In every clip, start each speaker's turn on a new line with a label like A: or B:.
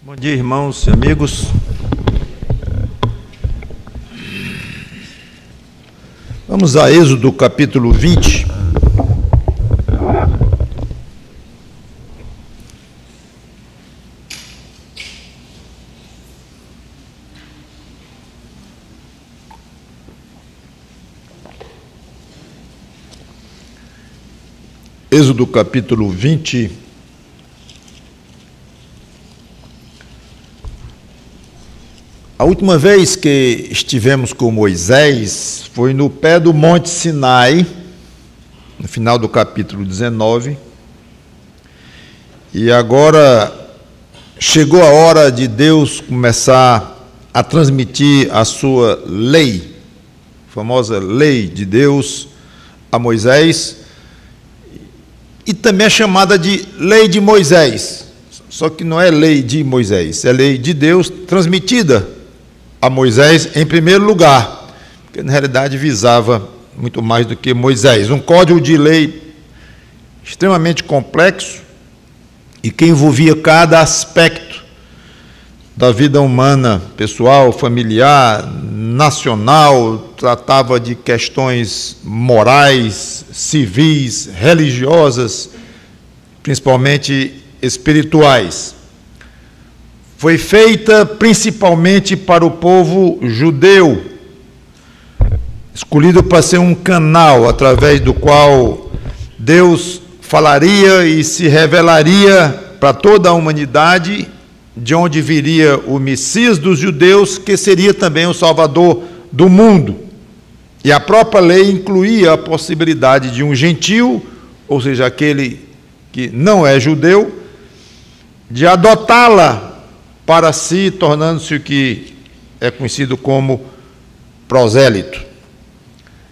A: Bom dia, irmãos e amigos. Vamos a Êxodo capítulo 20. Êxodo capítulo 20. A última vez que estivemos com Moisés foi no pé do Monte Sinai, no final do capítulo 19. E agora chegou a hora de Deus começar a transmitir a sua lei, a famosa lei de Deus a Moisés, e também é chamada de lei de Moisés, só que não é lei de Moisés, é lei de Deus transmitida a Moisés em primeiro lugar, porque na realidade visava muito mais do que Moisés. Um código de lei extremamente complexo e que envolvia cada aspecto da vida humana, pessoal, familiar, nacional, tratava de questões morais, civis, religiosas, principalmente espirituais. Foi feita principalmente para o povo judeu, escolhido para ser um canal através do qual Deus falaria e se revelaria para toda a humanidade, de onde viria o Messias dos judeus, que seria também o Salvador do mundo. E a própria lei incluía a possibilidade de um gentio, ou seja, aquele que não é judeu, de adotá-la para si, tornando-se o que é conhecido como prosélito.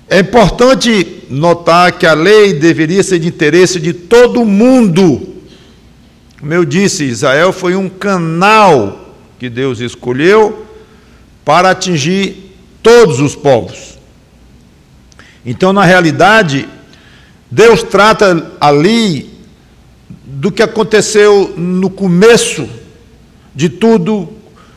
A: É importante notar que a lei deveria ser de interesse de todo mundo. Como eu disse, Israel foi um canal que Deus escolheu para atingir todos os povos. Então, na realidade, Deus trata ali do que aconteceu no começo de tudo,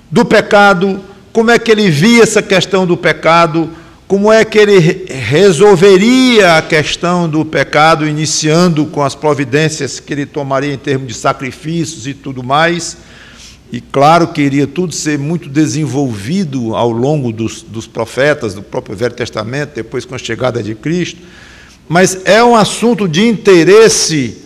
A: do pecado, como é que ele via essa questão do pecado, como é que ele resolveria a questão do pecado, iniciando com as providências que ele tomaria em termos de sacrifícios e tudo mais. E claro que iria tudo ser muito desenvolvido ao longo dos profetas, do próprio Velho Testamento, depois com a chegada de Cristo, mas é um assunto de interesse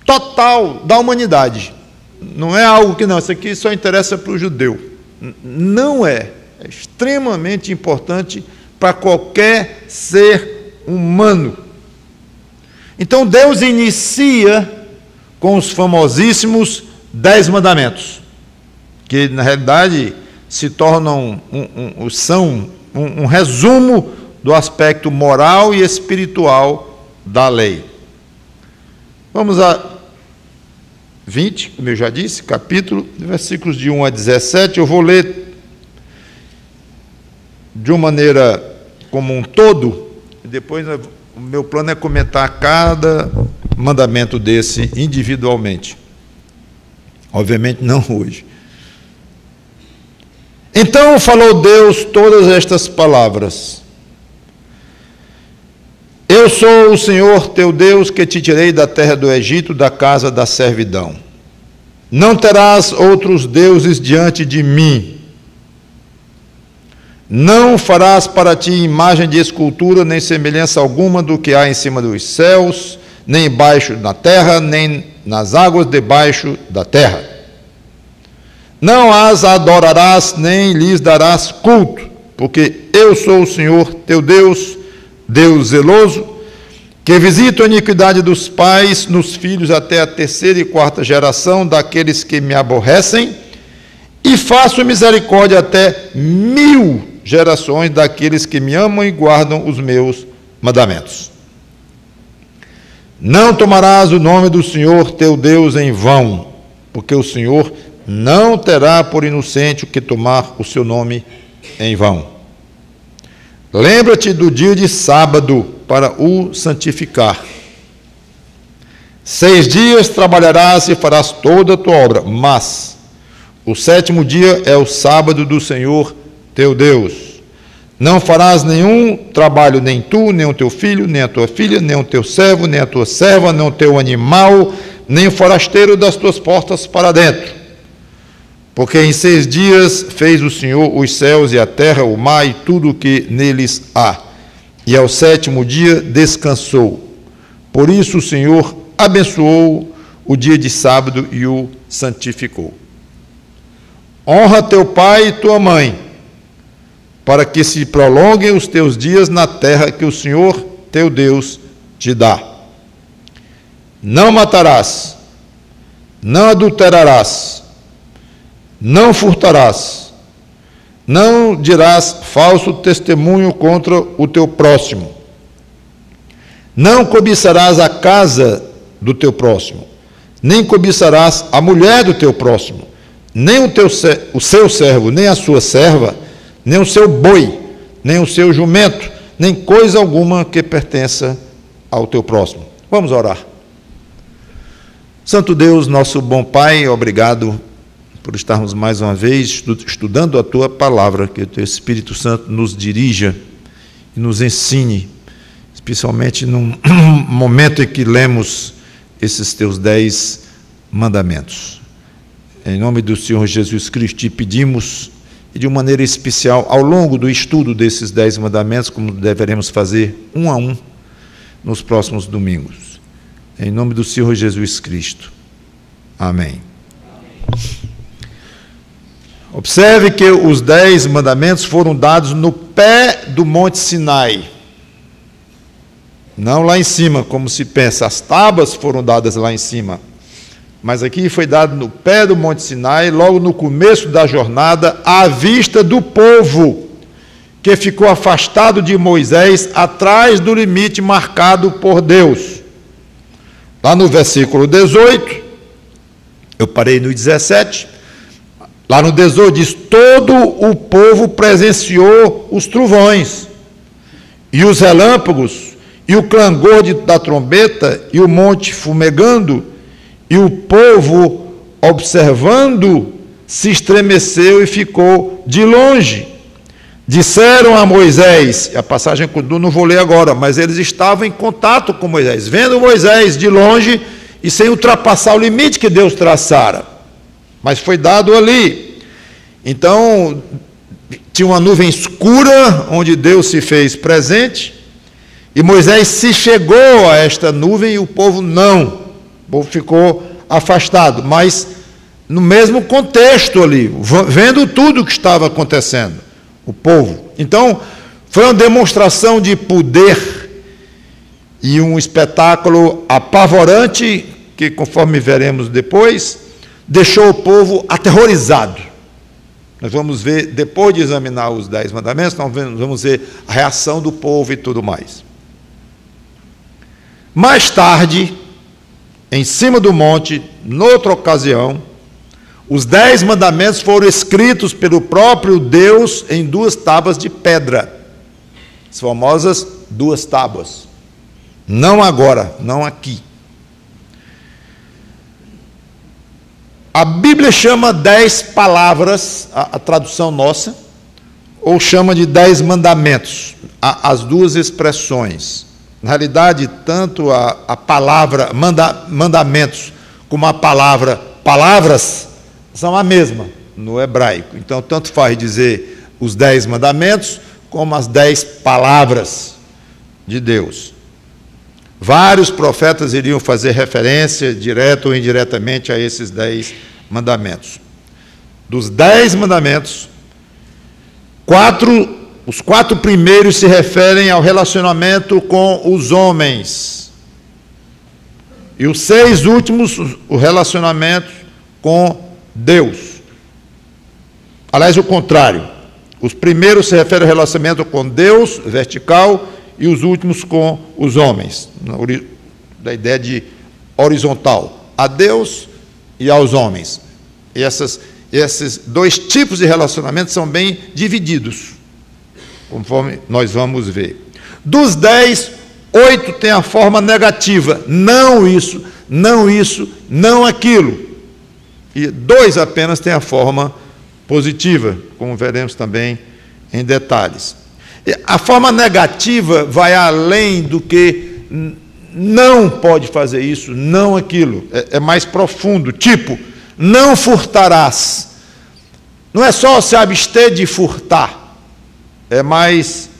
A: total da humanidade. Não é algo que não, isso aqui só interessa para o judeu. Não é. É extremamente importante para qualquer ser humano. Então Deus inicia com os famosíssimos 10 mandamentos, que na realidade se tornam são um resumo do aspecto moral e espiritual da lei. Vamos a 20, como eu já disse, capítulo, versículos de 1 a 17, eu vou ler de uma maneira como um todo, e depois o meu plano é comentar cada mandamento desse individualmente. Obviamente não hoje. Então falou Deus todas estas palavras: Eu sou o Senhor teu Deus, que te tirei da terra do Egito, da casa da servidão. Não terás outros deuses diante de mim. Não farás para ti imagem de escultura, nem semelhança alguma do que há em cima dos céus, nem embaixo na terra, nem nas águas debaixo da terra. Não as adorarás, nem lhes darás culto, porque eu sou o Senhor teu Deus, Deus zeloso, que visito a iniquidade dos pais nos filhos até a 3ª e 4ª geração daqueles que me aborrecem, e faço misericórdia até 1000 gerações daqueles que me amam e guardam os meus mandamentos. Não tomarás o nome do Senhor teu Deus em vão, porque o Senhor não terá por inocente o que tomar o seu nome em vão. Lembra-te do dia de sábado para o santificar. 6 dias trabalharás e farás toda a tua obra, mas o 7º dia é o sábado do Senhor teu Deus. Não farás nenhum trabalho, nem tu, nem o teu filho, nem a tua filha, nem o teu servo, nem a tua serva, nem o teu animal, nem o forasteiro das tuas portas para dentro. Porque em 6 dias fez o Senhor os céus e a terra, o mar e tudo o que neles há. E ao 7º dia descansou. Por isso o Senhor abençoou o dia de sábado e o santificou. Honra teu pai e tua mãe, para que se prolonguem os teus dias na terra que o Senhor teu Deus te dá. Não matarás, não adulterarás, não furtarás, não dirás falso testemunho contra o teu próximo, não cobiçarás a casa do teu próximo, nem cobiçarás a mulher do teu próximo, nem o seu servo, nem a sua serva, nem o seu boi, nem o seu jumento, nem coisa alguma que pertença ao teu próximo. Vamos orar. Santo Deus, nosso bom Pai, obrigado por estarmos mais uma vez estudando a Tua palavra, que o Teu Espírito Santo nos dirija e nos ensine, especialmente num momento em que lemos esses Teus 10 mandamentos. Em nome do Senhor Jesus Cristo, te pedimos, e de uma maneira especial, ao longo do estudo desses 10 mandamentos, como deveremos fazer um a um nos próximos domingos. Em nome do Senhor Jesus Cristo. Amém. Observe que os 10 mandamentos foram dados no pé do Monte Sinai. Não lá em cima, como se pensa. As tábuas foram dadas lá em cima. Mas aqui foi dado no pé do Monte Sinai, logo no começo da jornada, à vista do povo, que ficou afastado de Moisés, atrás do limite marcado por Deus. Lá no versículo 18, eu parei no 17, lá no 18 diz: todo o povo presenciou os trovões, e os relâmpagos, e o clangor da trombeta, e o monte fumegando, e o povo, observando, se estremeceu e ficou de longe. Disseram a Moisés, a passagem não vou ler agora, mas eles estavam em contato com Moisés, vendo Moisés de longe e sem ultrapassar o limite que Deus traçara. Mas foi dado ali. Então, tinha uma nuvem escura, onde Deus se fez presente, e Moisés se chegou a esta nuvem e o povo não. O povo ficou afastado, mas no mesmo contexto ali, vendo tudo o que estava acontecendo, o povo. Então, foi uma demonstração de poder e um espetáculo apavorante, que, conforme veremos depois, deixou o povo aterrorizado. Nós vamos ver, depois de examinar os 10 mandamentos, nós vamos ver a reação do povo e tudo mais. Mais tarde, em cima do monte, noutra ocasião, os 10 mandamentos foram escritos pelo próprio Deus em 2 tábuas de pedra, as famosas 2 tábuas. Não agora, não aqui. A Bíblia chama 10 palavras, a tradução nossa, ou chama de 10 mandamentos, as 2 expressões. Na realidade, tanto a palavra mandamentos como a palavra palavras são a mesma no hebraico. Então, tanto faz dizer os 10 mandamentos como as 10 palavras de Deus. Vários profetas iriam fazer referência, direta ou indiretamente, a esses 10 mandamentos. Dos 10 mandamentos, os 4 primeiros se referem ao relacionamento com os homens. E os 6 últimos, o relacionamento com Deus. Aliás, o contrário. Os primeiros se referem ao relacionamento com Deus, vertical, e os últimos com os homens, da ideia de horizontal, a Deus e aos homens. E esses 2 tipos de relacionamento são bem divididos, conforme nós vamos ver. Dos 10, 8 tem a forma negativa, não isso, não isso, não aquilo. E 2 apenas têm a forma positiva, como veremos também em detalhes. A forma negativa vai além do que não pode fazer isso, não aquilo. É mais profundo, tipo, não furtarás. Não é só se abster de furtar, é mais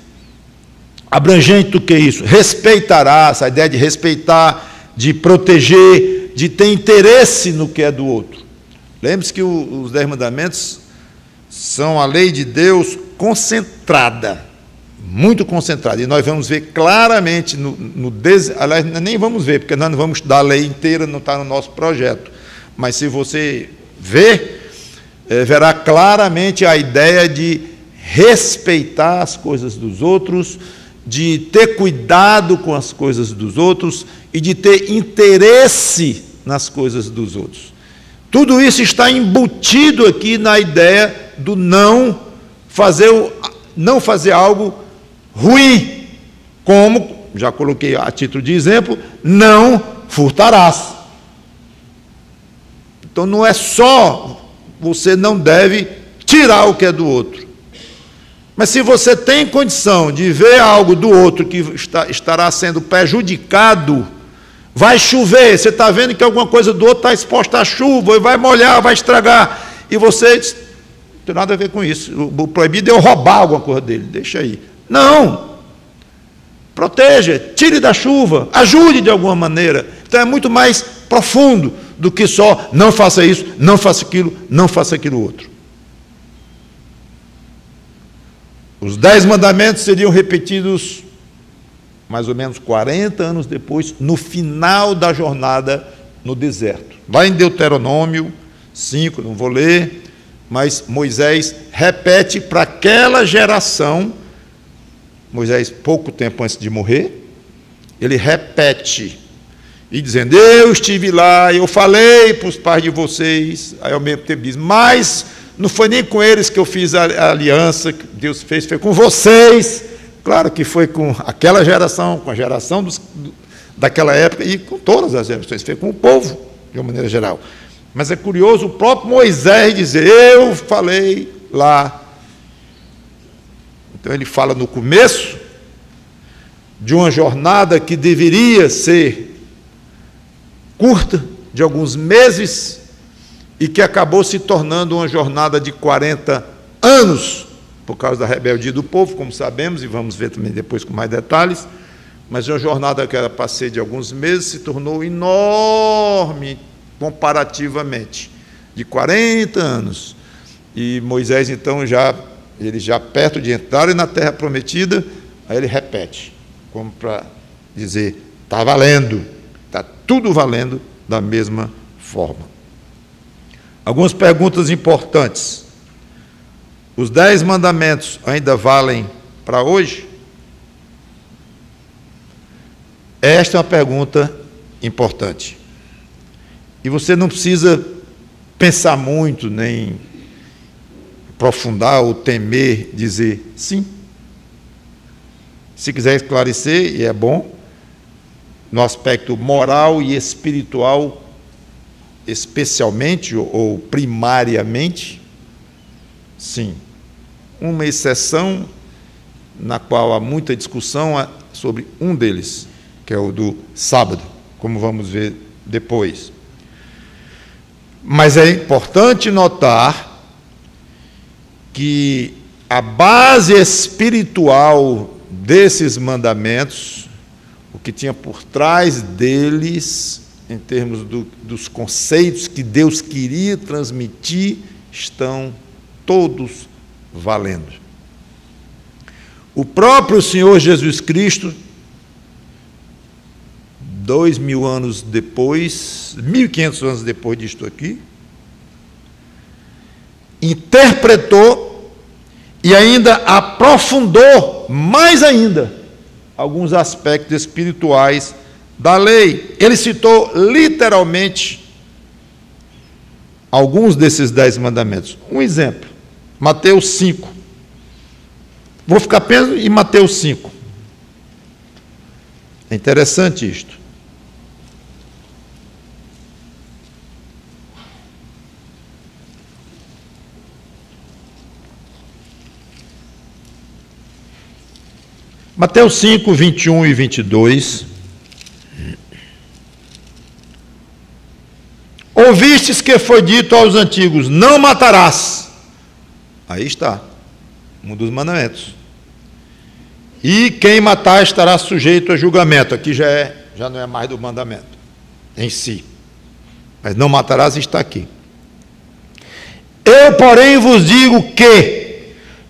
A: abrangente do que isso. Respeitarás, a ideia de respeitar, de proteger, de ter interesse no que é do outro. Lembre-se que os 10 mandamentos são a lei de Deus concentrada, muito concentrada, e nós vamos ver claramente, aliás, nem vamos ver, porque nós não vamos estudar a lei inteira, não está no nosso projeto, mas se você ver, verá claramente a ideia de respeitar as coisas dos outros, de ter cuidado com as coisas dos outros e de ter interesse nas coisas dos outros. Tudo isso está embutido aqui na ideia do não fazer algo ruim, como, já coloquei a título de exemplo, não furtarás. Então não é só você não deve tirar o que é do outro, mas se você tem condição de ver algo do outro que estará sendo prejudicado, vai chover, você está vendo que alguma coisa do outro está exposta à chuva, e vai molhar, vai estragar, e você diz, não tem nada a ver com isso, o proibido é eu roubar alguma coisa dele, deixa aí. Não! Proteja, tire da chuva, ajude de alguma maneira. Então é muito mais profundo do que só não faça isso, não faça aquilo, não faça aquilo outro. Os 10 mandamentos seriam repetidos mais ou menos 40 anos depois, no final da jornada no deserto. Lá em Deuteronômio 5, não vou ler, mas Moisés repete para aquela geração, Moisés, pouco tempo antes de morrer, ele repete, e dizendo, eu estive lá, eu falei para os pais de vocês, aí ao mesmo tempo diz, mas não foi nem com eles que eu fiz a aliança que Deus fez, foi com vocês. Claro que foi com aquela geração, com a geração daquela época e com todas as gerações, foi com o povo, de uma maneira geral. Mas é curioso o próprio Moisés dizer, eu falei lá. Então ele fala no começo de uma jornada que deveria ser curta, de alguns meses, e que acabou se tornando uma jornada de 40 anos, por causa da rebeldia do povo, como sabemos, e vamos ver também depois com mais detalhes, mas uma jornada que era para ser de alguns meses, se tornou enorme, comparativamente, de 40 anos. E Moisés, então, ele já perto de entrar na terra prometida, aí ele repete, como para dizer, está valendo, está tudo valendo da mesma forma. Algumas perguntas importantes. Os 10 mandamentos ainda valem para hoje? Esta é uma pergunta importante. E você não precisa pensar muito, nem aprofundar ou temer dizer sim. Se quiser esclarecer, e é bom, no aspecto moral e espiritual, especialmente ou primariamente, sim. Uma exceção, na qual há muita discussão, é sobre um deles, que é o do sábado, como vamos ver depois. Mas é importante notar que a base espiritual desses mandamentos, o que tinha por trás deles, em termos dos conceitos que Deus queria transmitir, estão todos valendo. O próprio Senhor Jesus Cristo, 2.000 anos depois, 1.500 anos depois disto aqui, interpretou e ainda aprofundou mais ainda alguns aspectos espirituais da lei. Ele citou literalmente alguns desses 10 mandamentos. Um exemplo, Mateus 5. Vou ficar apenas em Mateus 5. É interessante isto. Mateus 5, 21 e 22. Ouvistes que foi dito aos antigos, não matarás. Aí está, um dos mandamentos. E quem matar estará sujeito a julgamento. Aqui já não é mais do mandamento em si. Mas não matarás está aqui. Eu, porém, vos digo que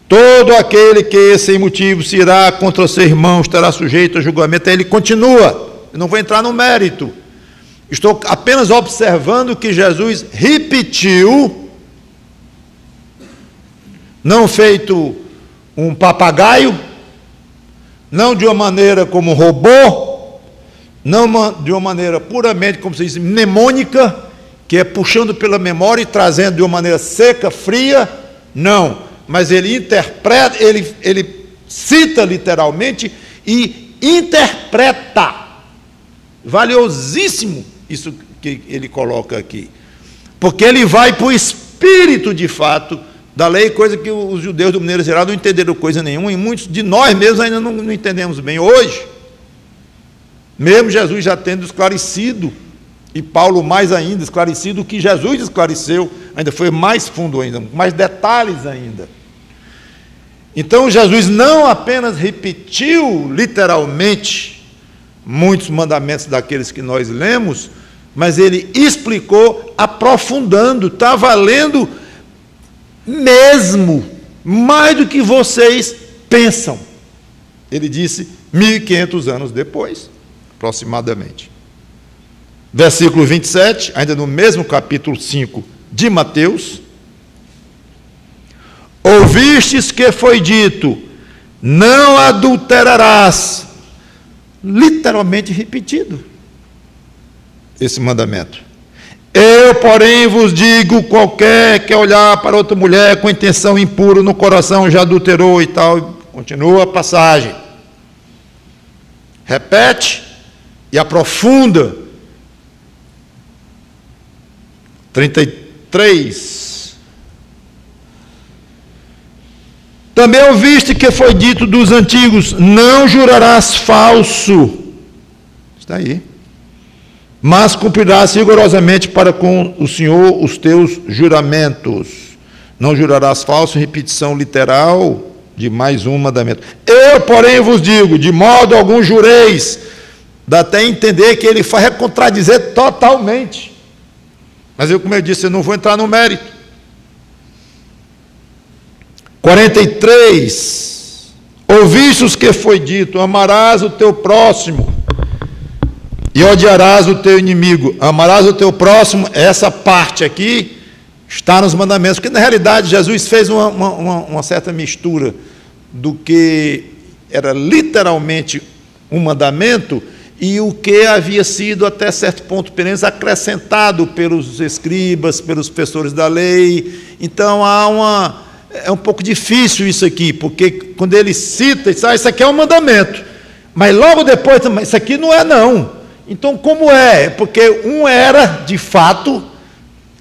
A: todo aquele que sem motivo se irá contra seu irmão estará sujeito a julgamento. Aí ele continua. Eu não vou entrar no mérito. Estou apenas observando que Jesus repetiu, não feito um papagaio, não de uma maneira como um robô, não de uma maneira puramente, como se diz, mnemônica, que é puxando pela memória e trazendo de uma maneira seca, fria, não. Mas ele interpreta, ele cita literalmente e interpreta. Valiosíssimo isso que ele coloca aqui. Porque ele vai para o espírito de fato da lei, coisa que os judeus do maneira geral não entenderam coisa nenhuma, e muitos de nós mesmos ainda não entendemos bem hoje. Mesmo Jesus já tendo esclarecido, e Paulo mais ainda esclarecido o que Jesus esclareceu, ainda foi mais fundo ainda, mais detalhes ainda. Então Jesus não apenas repetiu literalmente muitos mandamentos daqueles que nós lemos, mas ele explicou aprofundando, está valendo mesmo, mais do que vocês pensam. Ele disse 1500 anos depois, aproximadamente. Versículo 27, ainda no mesmo capítulo 5 de Mateus. Ouvistes que foi dito, não adulterarás. Literalmente repetido esse mandamento. Eu, porém, vos digo, qualquer que olhar para outra mulher com intenção impura no coração já adulterou e tal. Continua a passagem. Repete e aprofunda. 33. Também ouviste que foi dito dos antigos, não jurarás falso. Está aí. Mas cumprirás rigorosamente para com o Senhor os teus juramentos. Não jurarás falso, repetição literal de mais um mandamento. Eu, porém, vos digo, de modo algum jureis. Dá até entender que ele vai contradizer totalmente. Mas eu, como eu disse, eu não vou entrar no mérito. 43. Ouviste os que foi dito, amarás o teu próximo e odiarás o teu inimigo. Amarás o teu próximo, essa parte aqui está nos mandamentos, porque na realidade Jesus fez uma certa mistura do que era literalmente um mandamento e o que havia sido até certo ponto pelo menos acrescentado pelos escribas, pelos professores da lei. Então é um pouco difícil isso aqui, porque quando ele cita, ele diz, isso aqui é um mandamento, mas logo depois, isso aqui não é não. Então como é? Porque um era, de fato,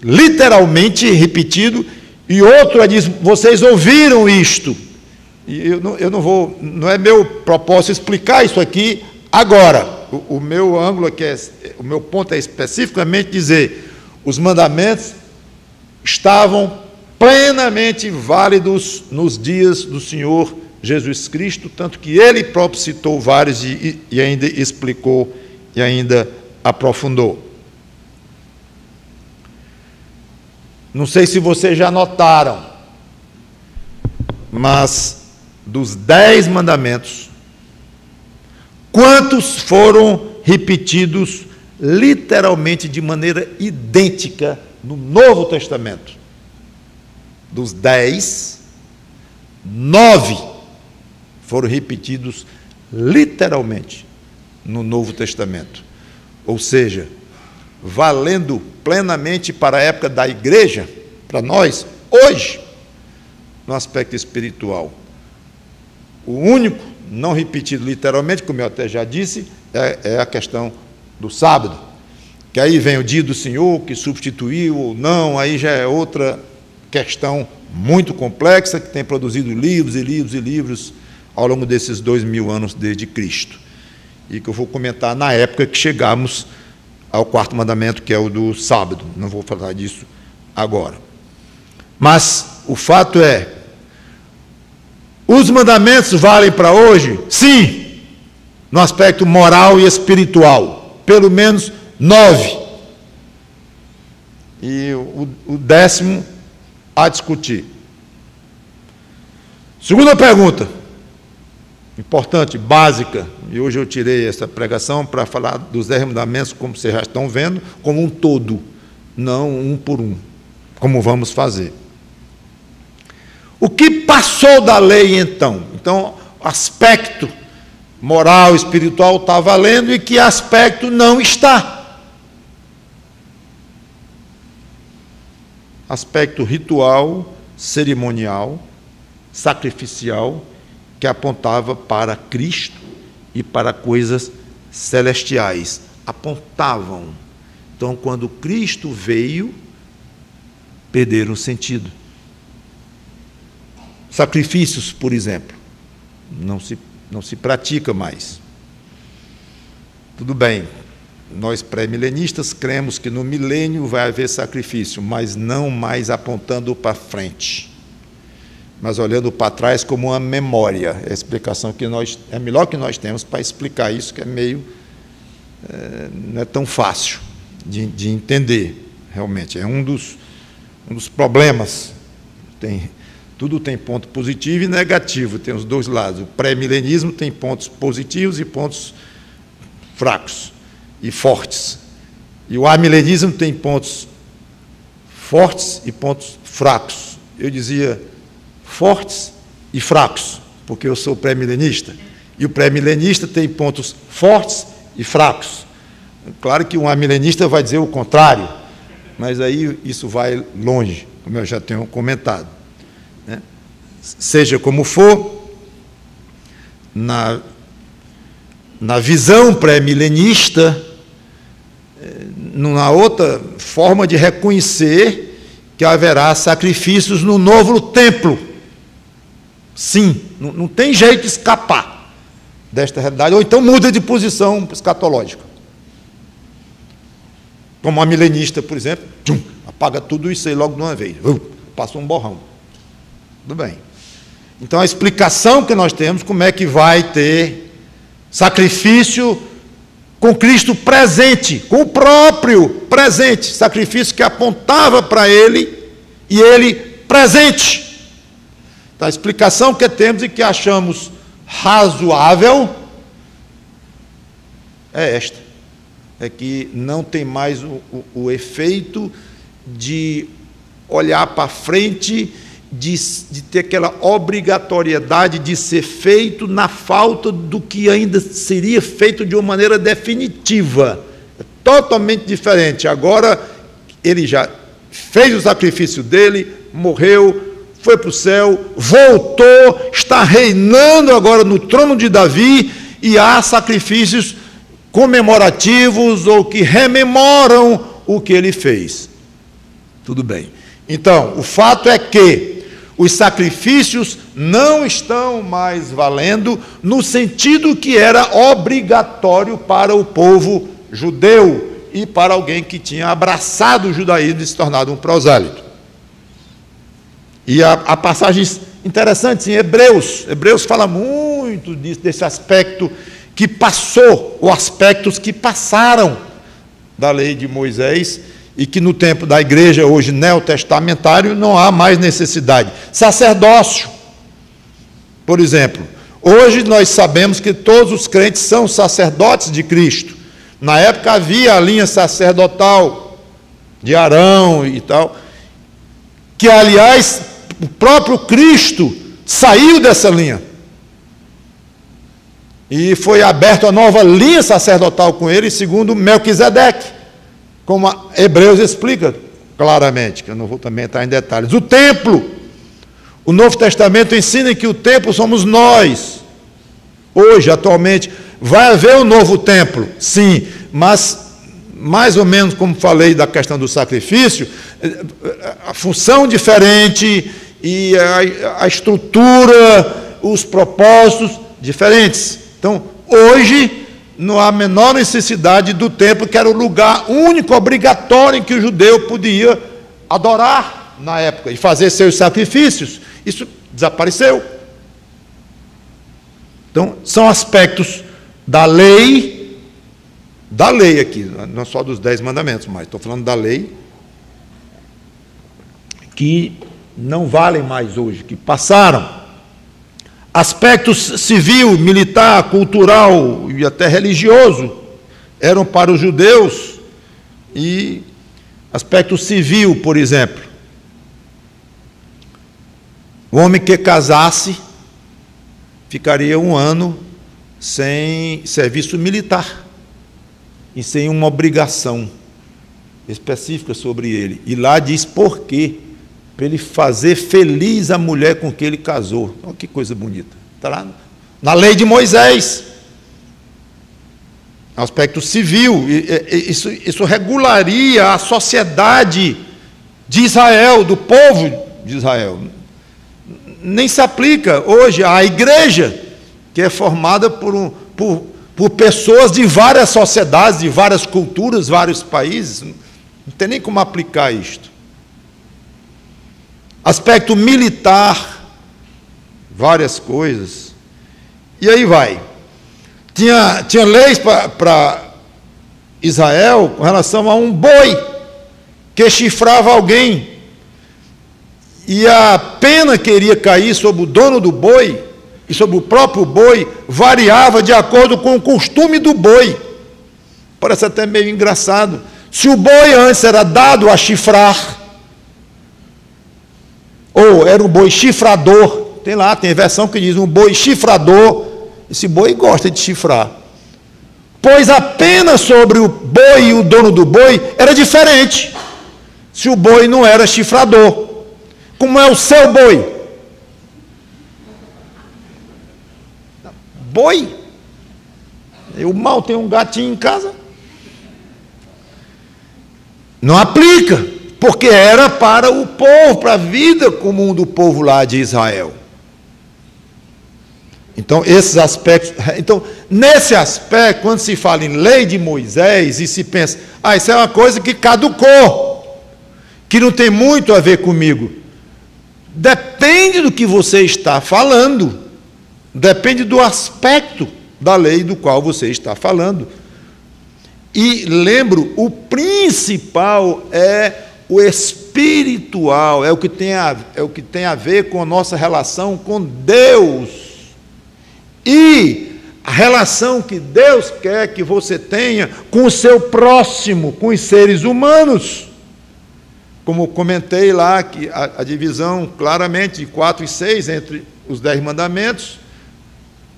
A: literalmente repetido, e outro diz, vocês ouviram isto. E eu não vou, não é meu propósito explicar isso aqui agora. O meu ângulo aqui, o meu ponto é especificamente dizer, os mandamentos estavam plenamente válidos nos dias do Senhor Jesus Cristo, tanto que ele próprio citou vários e ainda explicou e ainda aprofundou. Não sei se vocês já notaram, mas dos 10 mandamentos, quantos foram repetidos literalmente de maneira idêntica no Novo Testamento? Dos 10, 9 foram repetidos literalmente no Novo Testamento. Ou seja, valendo plenamente para a época da igreja, para nós, hoje, no aspecto espiritual. O único não repetido literalmente, como eu até já disse, é a questão do sábado. Que aí vem o dia do Senhor, que substituiu ou não, aí já é outra questão muito complexa, que tem produzido livros e livros e livros ao longo desses 2000 anos desde Cristo, e que eu vou comentar na época que chegamos ao quarto mandamento, que é o do sábado. Não vou falar disso agora. Mas o fato é, os mandamentos valem para hoje? Sim, no aspecto moral e espiritual, pelo menos 9. E o 10º a discutir. Segunda pergunta, importante, básica, e hoje eu tirei essa pregação para falar dos 10 mandamentos, como vocês já estão vendo, como um todo, não um por um, como vamos fazer. O que passou da lei então? Então, aspecto moral, espiritual está valendo, e que aspecto não está? Aspecto ritual, cerimonial, sacrificial, que apontava para Cristo e para coisas celestiais. Apontavam. Então, quando Cristo veio, perderam o sentido. Sacrifícios, por exemplo, não se pratica mais. Tudo bem, nós pré-milenistas cremos que no milênio vai haver sacrifício, mas não mais apontando para frente, mas olhando para trás como uma memória. É a explicação que é melhor que nós temos para explicar isso, que é meio, não é tão fácil de entender, realmente. É um dos problemas. Tudo tem ponto positivo e negativo, tem os dois lados. O pré-milenismo tem pontos positivos e pontos fracos e fortes. E o amilenismo tem pontos fortes e pontos fracos. Eu dizia fortes e fracos, porque eu sou pré-milenista. E o pré-milenista tem pontos fortes e fracos. Claro que um amilenista vai dizer o contrário, mas aí isso vai longe, como eu já tenho comentado. Né? Seja como for, na visão pré-milenista, numa outra forma de reconhecer que haverá sacrifícios no novo templo. Sim, não tem jeito de escapar desta realidade, ou então muda de posição escatológica. Como a milenista, por exemplo, apaga tudo isso aí logo de uma vez, passa um borrão. Tudo bem. Então, a explicação que nós temos, como é que vai ter sacrifício com Cristo presente, com o próprio presente, sacrifício que apontava para Ele, e Ele presente. Então, a explicação que temos e que achamos razoável é esta, é que não tem mais o efeito de olhar para frente, de ter aquela obrigatoriedade de ser feito na falta do que ainda seria feito de uma maneira definitiva. É totalmente diferente. Agora, ele já fez o sacrifício dele, morreu, foi para o céu, voltou, está reinando agora no trono de Davi, e há sacrifícios comemorativos ou que rememoram o que ele fez. Tudo bem. Então, o fato é que os sacrifícios não estão mais valendo no sentido que era obrigatório para o povo judeu e para alguém que tinha abraçado o judaísmo e se tornado um prosélito. E há passagens interessantes em Hebreus. Hebreus fala muito desse aspecto que passou, ou aspectos que passaram da lei de Moisés, e que no tempo da igreja, hoje neotestamentário, não há mais necessidade. Sacerdócio, por exemplo. Hoje nós sabemos que todos os crentes são sacerdotes de Cristo. Na época havia a linha sacerdotal de Arão e tal, que, aliás, o próprio Cristo saiu dessa linha. E foi aberta a nova linha sacerdotal com ele, segundo Melquisedeque, como Hebreus explica claramente, que eu não vou também entrar em detalhes. O templo, o Novo Testamento ensina que o templo somos nós. Hoje, atualmente, vai haver um novo templo, sim, mas mais ou menos como falei da questão do sacrifício, a função diferente e a estrutura, os propósitos diferentes. Então, hoje, não há a menor necessidade do templo, que era o lugar único, obrigatório, em que o judeu podia adorar na época e fazer seus sacrifícios. Isso desapareceu. Então, são aspectos da lei aqui, não é só dos 10 mandamentos, mas estou falando da lei, que não valem mais hoje, que passaram. Aspectos civil, militar, cultural e até religioso eram para os judeus, e aspecto civil, por exemplo, o homem que casasse ficaria 1 ano sem serviço militar e sem uma obrigação específica sobre ele. E lá diz por quê. Para ele fazer feliz a mulher com quem ele casou. Olha que coisa bonita. Está lá na lei de Moisés. Aspecto civil. Isso regularia a sociedade de Israel, do povo de Israel. Nem se aplica hoje à igreja, que é formada por pessoas de várias sociedades, de várias culturas, vários países. Não tem nem como aplicar isto. Aspecto militar, várias coisas. E aí vai. Tinha leis para Israel com relação a um boi que chifrava alguém. E a pena que iria cair sobre o dono do boi e sobre o próprio boi variava de acordo com o costume do boi. Parece até meio engraçado. Se o boi antes era dado a chifrar, ou era um boi chifrador, tem versão que diz um boi chifrador, esse boi gosta de chifrar, pois a pena sobre o boi e o dono do boi era diferente, se o boi não era chifrador. Como é o seu boi? Boi? Eu mal tenho um gatinho em casa. Não aplica. Porque era para o povo, para a vida comum do povo lá de Israel. Então, esses aspectos... Então, nesse aspecto, quando se fala em lei de Moisés, e se pensa, isso é uma coisa que caducou, que não tem muito a ver comigo. Depende do que você está falando, depende do aspecto da lei do qual você está falando. E lembro, o principal é o espiritual, é o que tem a ver com a nossa relação com Deus. E a relação que Deus quer que você tenha com o seu próximo, com os seres humanos. Como comentei lá, que a divisão claramente de 4 e 6 entre os 10 mandamentos,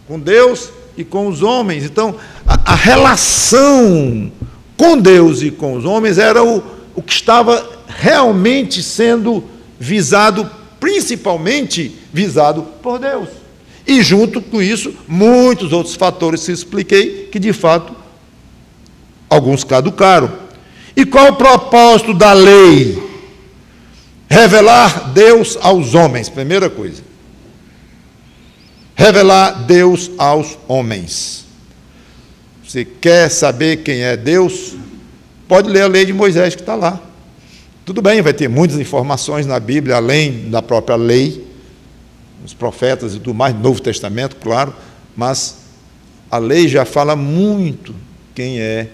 A: com Deus e com os homens. Então, a relação com Deus e com os homens era o que estava realmente sendo visado, principalmente visado por Deus. E junto com isso, muitos outros fatores que expliquei, que de fato, alguns caducaram. E qual o propósito da lei? Revelar Deus aos homens, primeira coisa. Revelar Deus aos homens. Você quer saber quem é Deus? Pode ler a lei de Moisés que está lá. Tudo bem, vai ter muitas informações na Bíblia, além da própria lei, os profetas e tudo mais, Novo Testamento, claro, mas a lei já fala muito quem é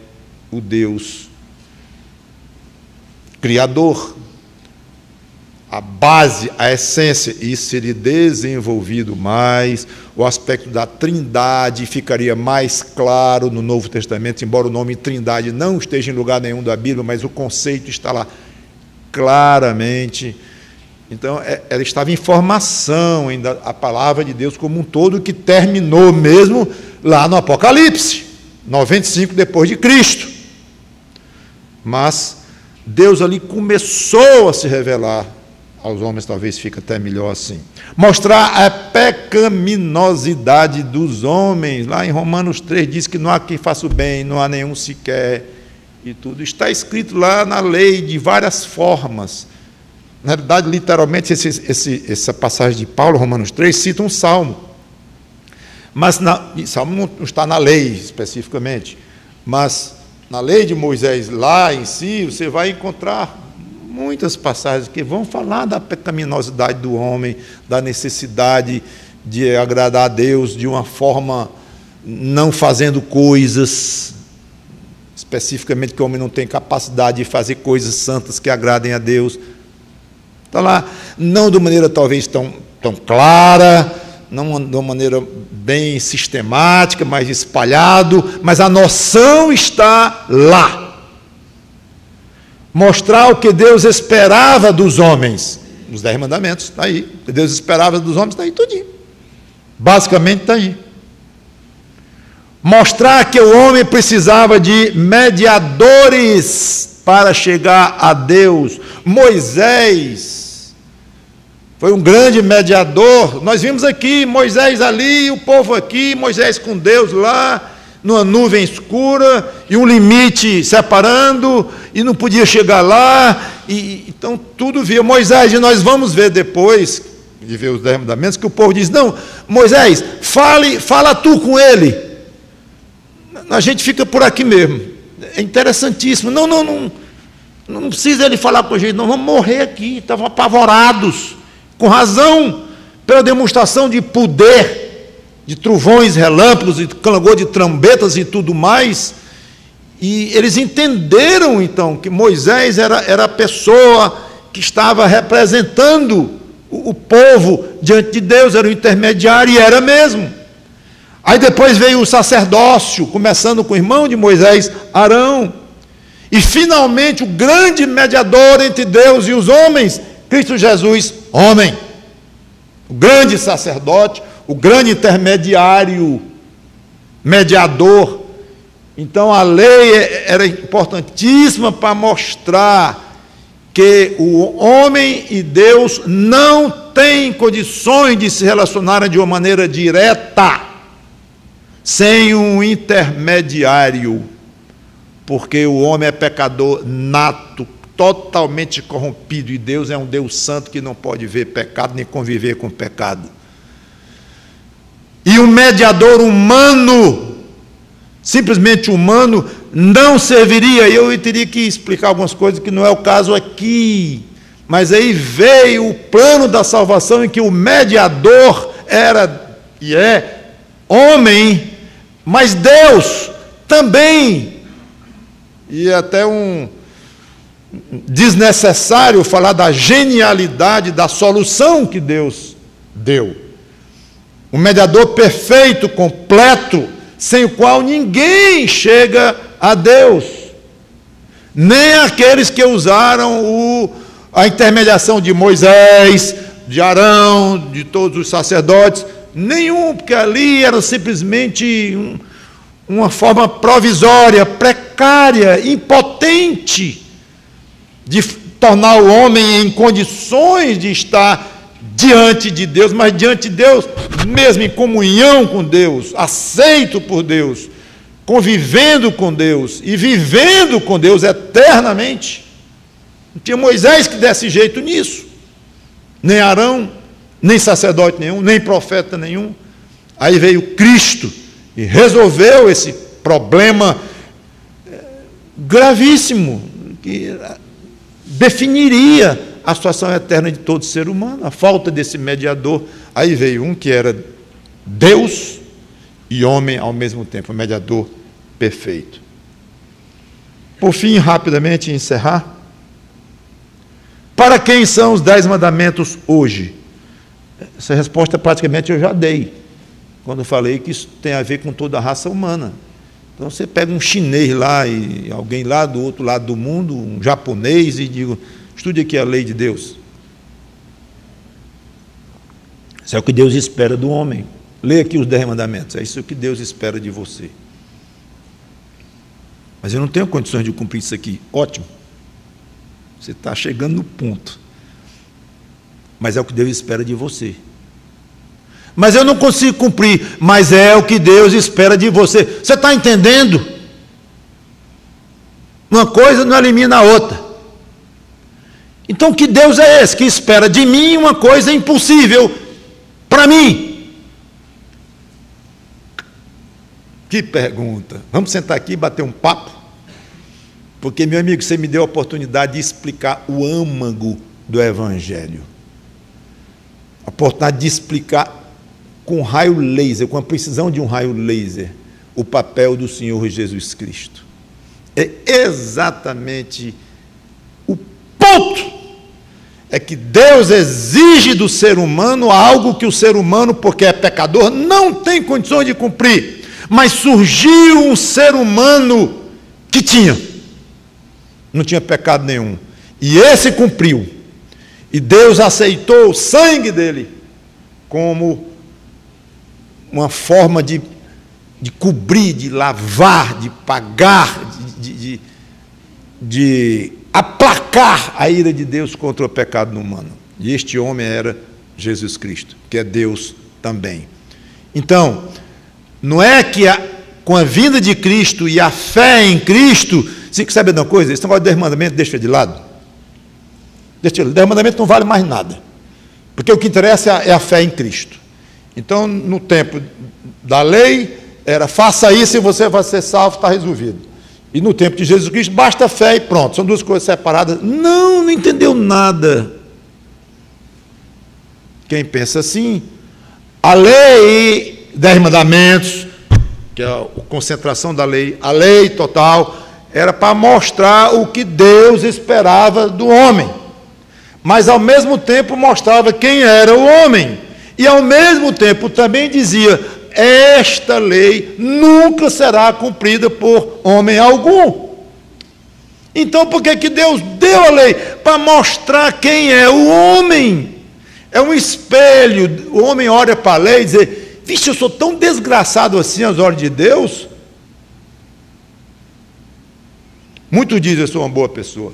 A: o Deus Criador. A base, a essência, isso seria desenvolvido mais, o aspecto da trindade ficaria mais claro no Novo Testamento, embora o nome trindade não esteja em lugar nenhum da Bíblia, mas o conceito está lá claramente. Então, ela estava em formação ainda, a palavra de Deus como um todo, que terminou mesmo lá no Apocalipse, 95 depois de Cristo. Mas Deus ali começou a se revelar aos homens, talvez fica até melhor assim. Mostrar a pecaminosidade dos homens. Lá em Romanos 3 diz que não há quem faça o bem, não há nenhum sequer, e tudo. Está escrito lá na lei de várias formas. Na verdade, literalmente, essa passagem de Paulo, Romanos 3, cita um salmo. Mas isso não está na lei especificamente, mas na lei de Moisés lá em si, você vai encontrar muitas passagens que vão falar da pecaminosidade do homem, da necessidade de agradar a Deus de uma forma não fazendo coisas, especificamente que o homem não tem capacidade de fazer coisas santas que agradem a Deus. Está lá, não de uma maneira talvez tão clara, não de uma maneira bem sistemática, mais espalhado, mas a noção está lá. Mostrar o que Deus esperava dos homens, os 10 mandamentos, está aí. O que Deus esperava dos homens, está aí tudinho. Basicamente está aí. Mostrar que o homem precisava de mediadores para chegar a Deus. Moisés foi um grande mediador. Nós vimos aqui Moisés ali, o povo aqui, Moisés com Deus lá, numa nuvem escura e um limite separando, e não podia chegar lá, então tudo via Moisés. E nós vamos ver depois de ver os 10 mandamentos que o povo diz: não, Moisés, fala tu com ele, a gente fica por aqui mesmo. É interessantíssimo. Não precisa ele falar com a gente, não, vamos morrer aqui. Estavam apavorados, com razão, pela demonstração de poder, de trovões, relâmpagos, de clangor de trombetas e tudo mais. E eles entenderam então que Moisés era a pessoa que estava representando o povo diante de Deus, era o intermediário, e era mesmo. Aí depois veio o sacerdócio, começando com o irmão de Moisés, Arão, e finalmente o grande mediador entre Deus e os homens, Cristo Jesus, homem, o grande sacerdote, o grande intermediário, mediador. Então a lei era importantíssima para mostrar que o homem e Deus não têm condições de se relacionarem de uma maneira direta, sem um intermediário, porque o homem é pecador nato, totalmente corrompido, e Deus é um Deus santo que não pode ver pecado nem conviver com pecado. E um mediador humano, simplesmente humano, não serviria. Eu teria que explicar algumas coisas que não é o caso aqui, mas aí veio o plano da salvação em que o mediador era e é homem, mas Deus também. E é até desnecessário falar da genialidade da solução que Deus deu. Um mediador perfeito, completo, sem o qual ninguém chega a Deus, nem aqueles que usaram a intermediação de Moisés, de Arão, de todos os sacerdotes, nenhum, porque ali era simplesmente uma forma provisória, precária, impotente, de tornar o homem em condições de estar diante de Deus, mas diante de Deus mesmo, em comunhão com Deus, aceito por Deus, convivendo com Deus e vivendo com Deus eternamente. Não tinha Moisés que desse jeito nisso, nem Arão, nem sacerdote nenhum, nem profeta nenhum. Aí veio Cristo e resolveu esse problema gravíssimo, que definiria a situação eterna de todo ser humano, a falta desse mediador. Aí veio um que era Deus e homem ao mesmo tempo, um mediador perfeito. Por fim, rapidamente encerrar, para quem são os 10 mandamentos hoje? Essa resposta praticamente eu já dei, quando falei que isso tem a ver com toda a raça humana. Então você pega um chinês lá, e alguém lá do outro lado do mundo, um japonês, e digo: estude aqui a lei de Deus. Isso é o que Deus espera do homem. Leia aqui os 10 mandamentos, é isso que Deus espera de você. Mas eu não tenho condições de cumprir isso aqui. Ótimo, você está chegando no ponto. Mas é o que Deus espera de você. Mas eu não consigo cumprir, mas é o que Deus espera de você. Você está entendendo? Uma coisa não elimina a outra. Então que Deus é esse que espera de mim uma coisa impossível para mim? Que pergunta. Vamos sentar aqui e bater um papo? Porque, meu amigo, você me deu a oportunidade de explicar o âmago do Evangelho. A oportunidade de explicar com raio laser, com a precisão de um raio laser, o papel do Senhor Jesus Cristo. É exatamente o ponto. É que Deus exige do ser humano algo que o ser humano, porque é pecador, não tem condições de cumprir. Mas surgiu um ser humano que não tinha pecado nenhum. E esse cumpriu. E Deus aceitou o sangue dele como uma forma de cobrir, de lavar, de pagar, de aplacar a ira de Deus contra o pecado humano. E este homem era Jesus Cristo, que é Deus também. Então, não é que com a vinda de Cristo e a fé em Cristo, sabe de uma coisa? Esse negócio de 10 mandamentos deixa de lado. Deixa de lado. 10 mandamentos não vale mais nada. Porque o que interessa é a fé em Cristo. Então, no tempo da lei, era faça isso e você vai ser salvo, está resolvido. E no tempo de Jesus Cristo, basta fé e pronto. São duas coisas separadas. Não entendeu nada. Quem pensa assim, a lei, 10 mandamentos, que é a concentração da lei, a lei total, era para mostrar o que Deus esperava do homem. Mas ao mesmo tempo mostrava quem era o homem. E ao mesmo tempo também dizia, esta lei nunca será cumprida por homem algum. Então por que Deus deu a lei? Para mostrar quem é o homem. É um espelho. O homem olha para a lei e diz, vixe, eu sou tão desgraçado assim às ordens de Deus. Muitos dizem, eu sou uma boa pessoa.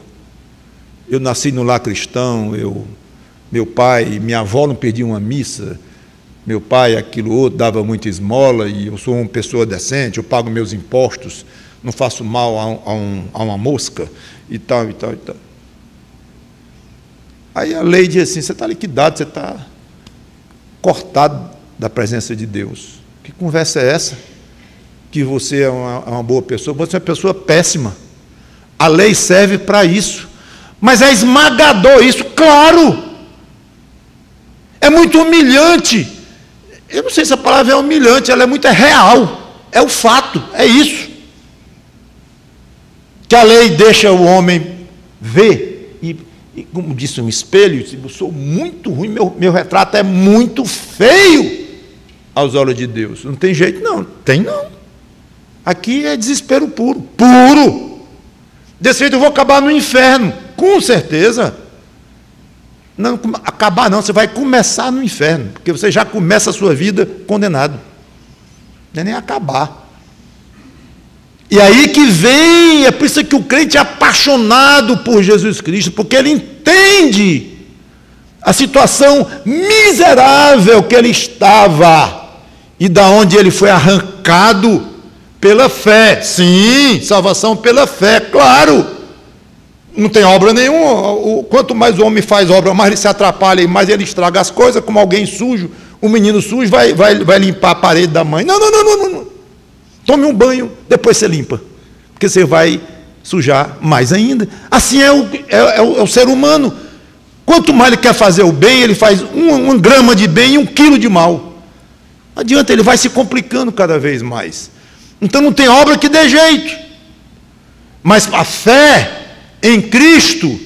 A: Eu nasci no lar cristão, meu pai, minha avó não perdia uma missa, meu pai, aquilo outro, dava muita esmola, e eu sou uma pessoa decente, eu pago meus impostos, não faço mal a uma mosca, e tal, e tal, e tal. Aí a lei diz assim, você está liquidado, você está cortado da presença de Deus. Que conversa é essa? Que você é uma boa pessoa? Você é uma pessoa péssima. A lei serve para isso. Mas é esmagador isso, claro. É muito humilhante. Eu não sei se a palavra é humilhante, ela é muito real. É o fato, é isso. Que a lei deixa o homem ver, e como disse um espelho, eu sou muito ruim, meu retrato é muito feio aos olhos de Deus. Não tem jeito não, tem não. Aqui é desespero puro, puro. Desse jeito eu vou acabar no inferno, com certeza. Não, acabar não, você vai começar no inferno, porque você já começa a sua vida condenado. Não é nem acabar. E aí que vem, é por isso que o crente é apaixonado por Jesus Cristo, porque ele entende a situação miserável que ele estava, e da onde ele foi arrancado pela fé. Sim, salvação pela fé, claro. Não tem obra nenhuma. Quanto mais o homem faz obra, mais ele se atrapalha e mais ele estraga as coisas, como alguém sujo, um menino sujo vai limpar a parede da mãe. Não. Tome um banho, depois você limpa, porque você vai sujar mais ainda. Assim é o ser humano. Quanto mais ele quer fazer o bem, ele faz 1 grama de bem e 1 quilo de mal. Não adianta, ele vai se complicando cada vez mais. Então não tem obra que dê jeito. Mas a fé em Cristo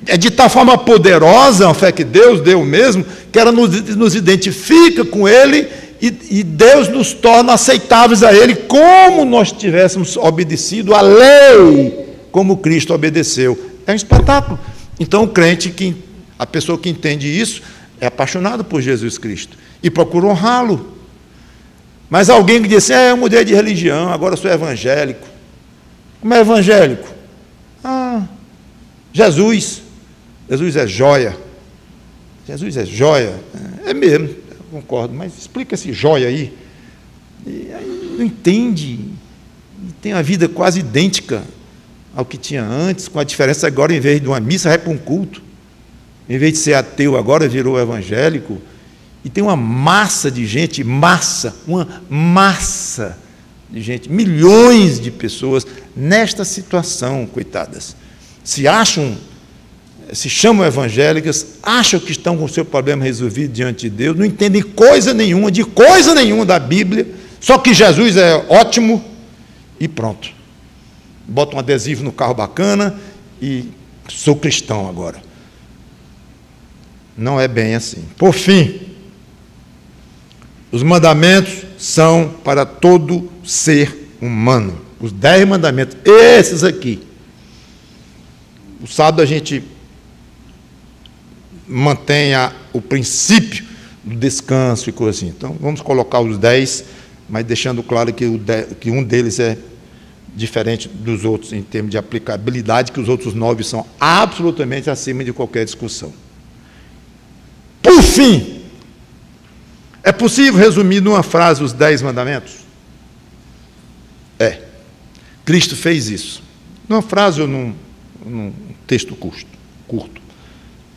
A: é de tal forma poderosa, a fé que Deus deu mesmo, que ela nos identifica com Ele e Deus nos torna aceitáveis a Ele, como nós tivéssemos obedecido a lei, como Cristo obedeceu. É um espetáculo. Então o crente, a pessoa que entende isso, é apaixonado por Jesus Cristo e procura honrá-lo. Mas alguém que diz assim, eu mudei de religião, agora sou evangélico. Como é evangélico? Jesus é joia. Jesus é joia. É mesmo, eu concordo, mas explica esse joia aí. E aí não entende. E tem uma vida quase idêntica ao que tinha antes, com a diferença agora, em vez de uma missa, vai para um culto. Em vez de ser ateu, agora virou evangélico. E tem uma massa de gente, uma massa de gente, milhões de pessoas nesta situação, coitadas. Se chamam evangélicas, acham que estão com o seu problema resolvido diante de Deus, não entendem coisa nenhuma, de coisa nenhuma da Bíblia, só que Jesus é ótimo e pronto. Bota um adesivo no carro bacana e sou cristão agora. Não é bem assim. Por fim, os mandamentos são para todo ser humano. Os 10 mandamentos, esses aqui. O sábado a gente mantém o princípio do descanso e coisa assim. Então, vamos colocar os 10, mas deixando claro que um deles é diferente dos outros em termos de aplicabilidade, que os outros 9 são absolutamente acima de qualquer discussão. Por fim, é possível resumir numa frase os 10 mandamentos? É. Cristo fez isso. Numa frase ou num texto curto.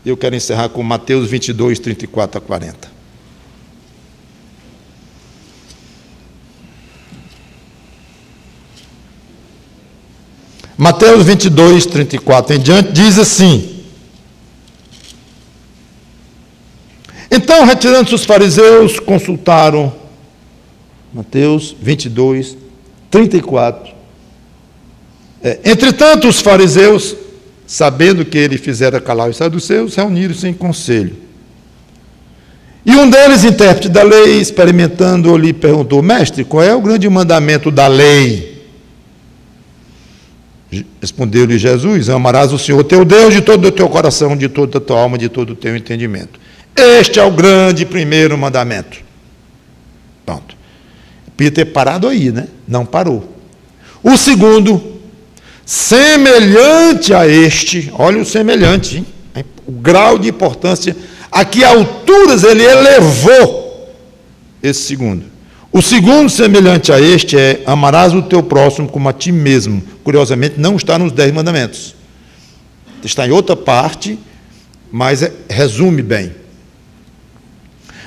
A: Eu quero encerrar com Mateus 22, 34 a 40. Mateus 22, 34 em diante, diz assim: então, retirando-se os fariseus, consultaram, Mateus 22, 34. Entretanto, os fariseus, sabendo que ele fizera calar os saduceus, reuniram-se em conselho. E um deles, intérprete da lei, experimentando, lhe perguntou: mestre, qual é o grande mandamento da lei? Respondeu-lhe Jesus: amarás o Senhor teu Deus de todo o teu coração, de toda a tua alma, de todo o teu entendimento. Este é o grande primeiro mandamento. Pronto. Podia ter parado aí, né? Não parou. O segundo, semelhante a este, olha o semelhante, hein? O grau de importância, a que alturas ele elevou esse segundo. O segundo, semelhante a este, é: amarás o teu próximo como a ti mesmo. Curiosamente, não está nos 10 mandamentos. Está em outra parte, mas resume bem.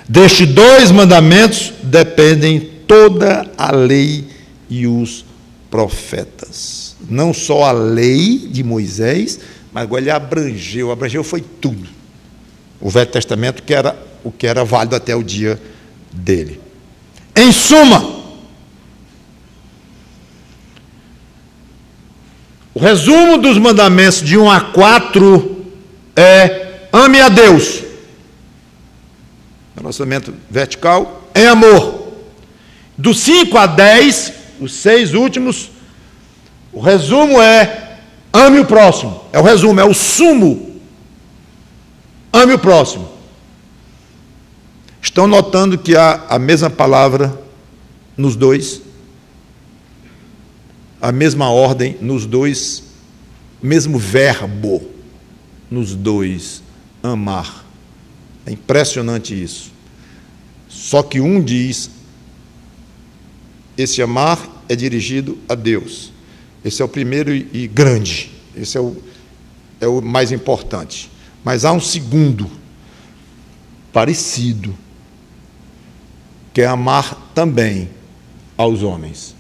A: Destes 2 mandamentos dependem toda a lei e os profetas. Não só a lei de Moisés, mas agora ele abrangeu foi tudo. O Velho Testamento, que era o que era válido até o dia dele. Em suma, o resumo dos mandamentos de 1 a 4 é: ame a Deus. Relacionamento vertical em amor. Do 5 a 10, os 6 últimos, o resumo é: ame o próximo. É o resumo, é o sumo. Ame o próximo. Estão notando que há a mesma palavra nos 2? A mesma ordem nos 2? Mesmo verbo nos 2? Amar. É impressionante isso. Só que um diz: esse amar é dirigido a Deus. Esse é o primeiro e grande. Esse é o mais importante. Mas há um segundo, parecido, que é amar também aos homens.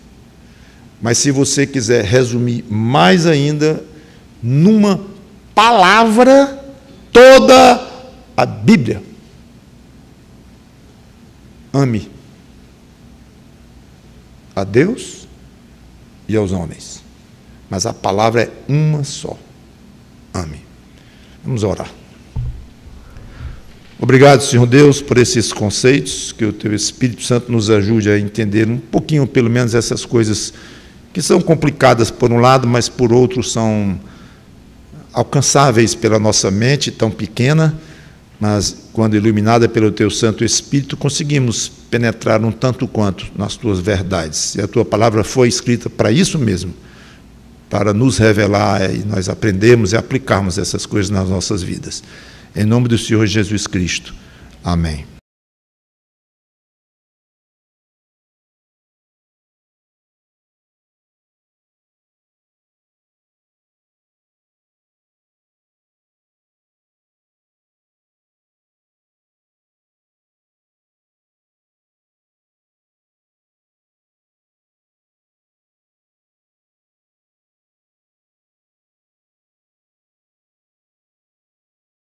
A: Mas se você quiser resumir mais ainda, numa palavra, toda a Bíblia: ame a Deus e aos homens. Mas a palavra é uma só: ame. Vamos orar. Obrigado, Senhor Deus, por esses conceitos, que o Teu Espírito Santo nos ajude a entender um pouquinho, pelo menos, essas coisas que são complicadas por um lado, mas por outro são alcançáveis pela nossa mente tão pequena, mas quando iluminada pelo Teu Santo Espírito, conseguimos penetrar um tanto quanto nas Tuas verdades. E a Tua palavra foi escrita para isso mesmo, para nos revelar e nós aprendermos e aplicarmos essas coisas nas nossas vidas. Em nome do Senhor Jesus Cristo. Amém.